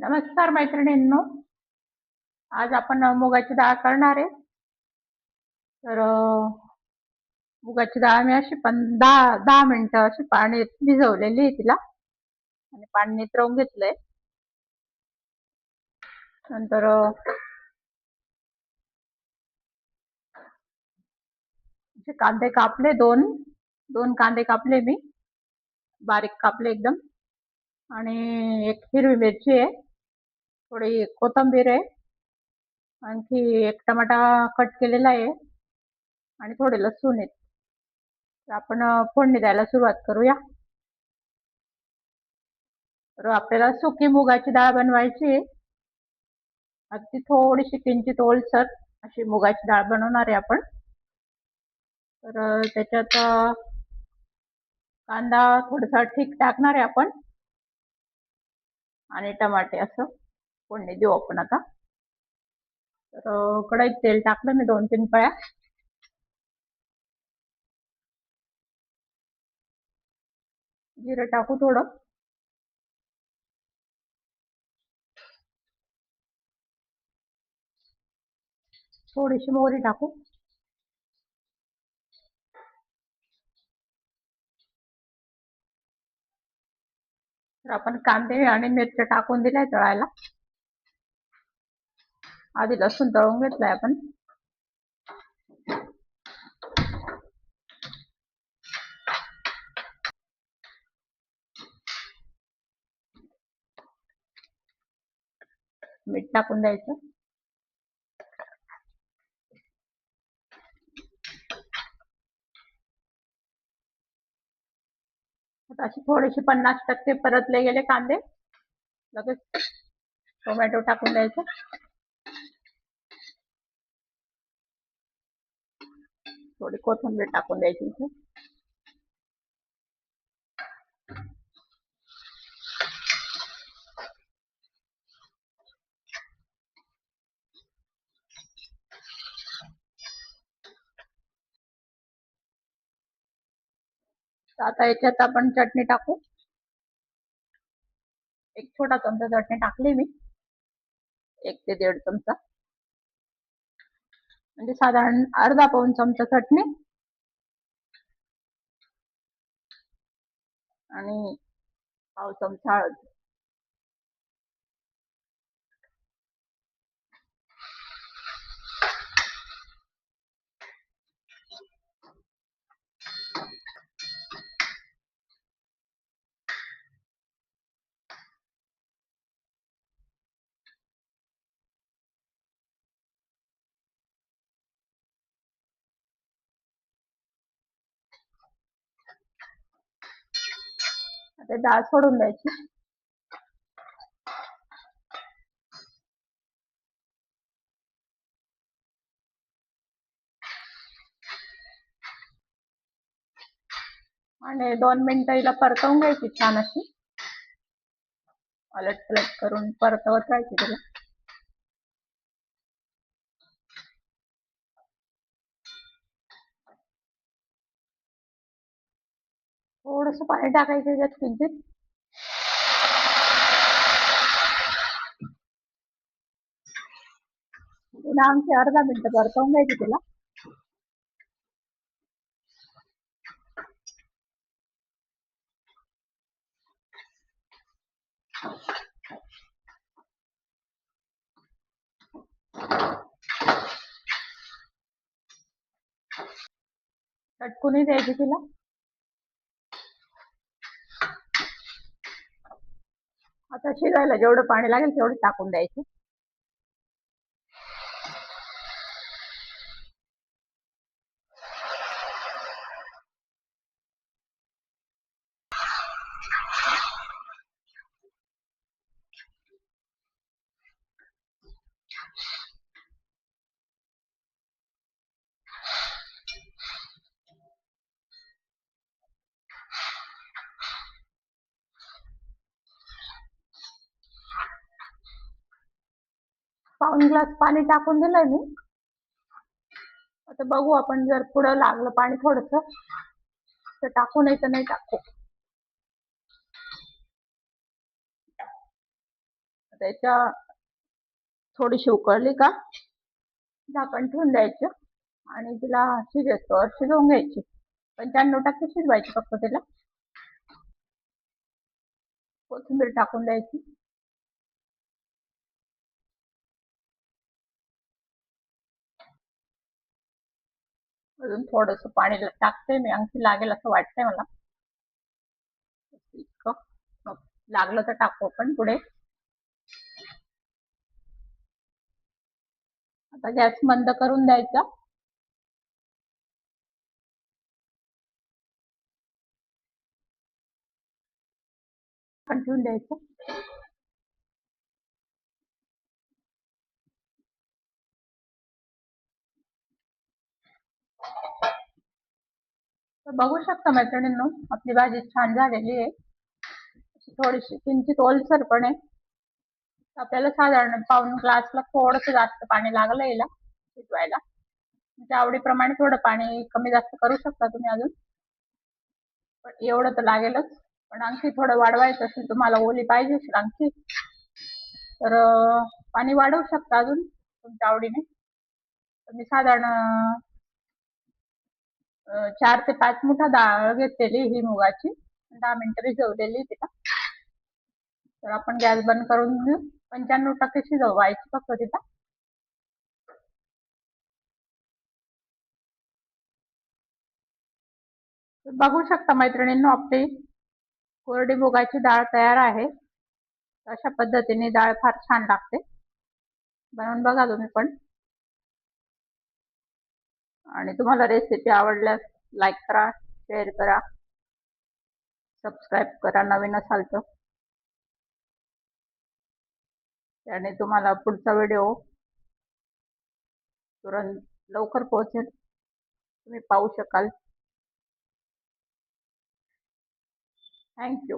नमस्कार मैत्रिणींनो. आज आपण मुगाची डाळ करणार आहे. तर मुगाची डाळ मी अशी 10 मिनिटं अशी पाण्यात भिजवलेली आहे तिला आणि पाणी नितळून घेतलंय. नंतर कांदे कापले, दोन कांदे कापले मी, बारीक कापले एकदम. आणि एक हिरवी मिरची आहे, थोडी कोथिंबीर आहे, आणखी एक टमाटा कट केलेला आहे आणि थोडे लसूण आहेत. तर आपण फोडणी द्यायला सुरुवात करूया. तर आपल्याला सुकी मुगाची डाळ बनवायची आहे. अगदी थोडीशी किंचित ओलसर अशी मुगाची डाळ बनवणार आहे आपण. तर त्याच्यात कांदा थोडासा ठीक टाकणार आहे आपण आणि टमाटे असं फोडणी देऊ आपण आता. तर कढईत तेल टाकलं मी 2-3 पळ्या. जिरं टाकू थोडं, थोडीशी मोहरी टाकू. तर आपण कांदे आणि मिरच्या टाकून दिलाय तळायला. आधी लसूण तळून घेतलाय आपण. मीठ टाकून द्यायचं. आता अशी थोडीशी 50% परतले गेले कांदे, लगेच टोमॅटो टाकून द्यायचं. थोडी कोथिंबीर टाकून द्यायची इथे. आता याच्यात आपण चटणी टाकू. एक छोटा चमचा चटणी टाकली मी, 1 ते 1.5 चमचा, म्हणजे साधारण अर्धा पाऊण चमचा चटणी आणि पाव चमचा हळद. आता डाळ सोडून द्यायची. आणि 2 मिनिटं हिला परतवून घ्यायची छान अशी, अलट पलट करून परतवत राहायची तिला. थोडस पाणी टाकायचं याच्यात किंचित. पुन्हा आमची अर्धा मिनिटं परतवून घ्यायची तिला. चटकुनी द्यायची तिला. आता शिजायला जेवढं पाणी लागेल तेवढं टाकून द्यायचं. पाऊण ग्लास पाणी टाकून दिलंय मी. आता बघू आपण, जर पुढं लागलं पाणी थोडस तर टाकू, नाही तर नाही टाकू. त्याच्या थोडीशी उकळली का झाकण ठेवून द्यायचं आणि तिला शिजवतो शिजवून घ्यायची. 95% शिजवायची फक्त तिला. कोथिंबीर टाकून द्यायची. अजून थोडस पाणी टाकते मी, आणखी लागेल असं वाटतंय मला. इतकं लागलं तर टाकू आपण पुढे. आता गॅस बंद करून द्यायचा. ठेवून द्यायचं. तर बघू शकता मैत्रिणींनो, आपली भाजी छान झालेली आहे. थोडीशी किंचित ओलसर पण आहे. आपल्याला साधारण पाऊण ग्लासला थोडंसं जास्त पाणी लागलं याला शिजवायला. तुमच्या आवडीप्रमाणे थोडं पाणी कमी जास्त करू शकता तुम्ही अजून, पण एवढं तर लागेलच. पण आणखी थोडं वाढवायचं असेल तुम्हाला, ओली पाहिजे असेल आणखी, तर पाणी वाढवू शकता अजून तुमच्या आवडीने. मी साधारण 4 ते 5 मुठा डाळ घेतलेली ही मुगाची, 10 मिनिटं भिजवलेली तिला. तर आपण गॅस बंद करून घेऊ. 95% शिजवायची फक्त तिला. बघू शकता मैत्रिणींनो, आपली कोरडी मुगाची डाळ तयार आहे. अशा पद्धतीने डाळ फार छान लागते. बनवून बघा तुम्ही पण. आणि तुम्हाला रेसिपी आवडल्यास लाईक करा, शेअर करा, सबस्क्राईब करा नवीन असाल तर. त्याने तुम्हाला पुढचा व्हिडिओ तुरंत लवकर पोहोचेल, तुम्ही पाहू शकाल. थँक्यू.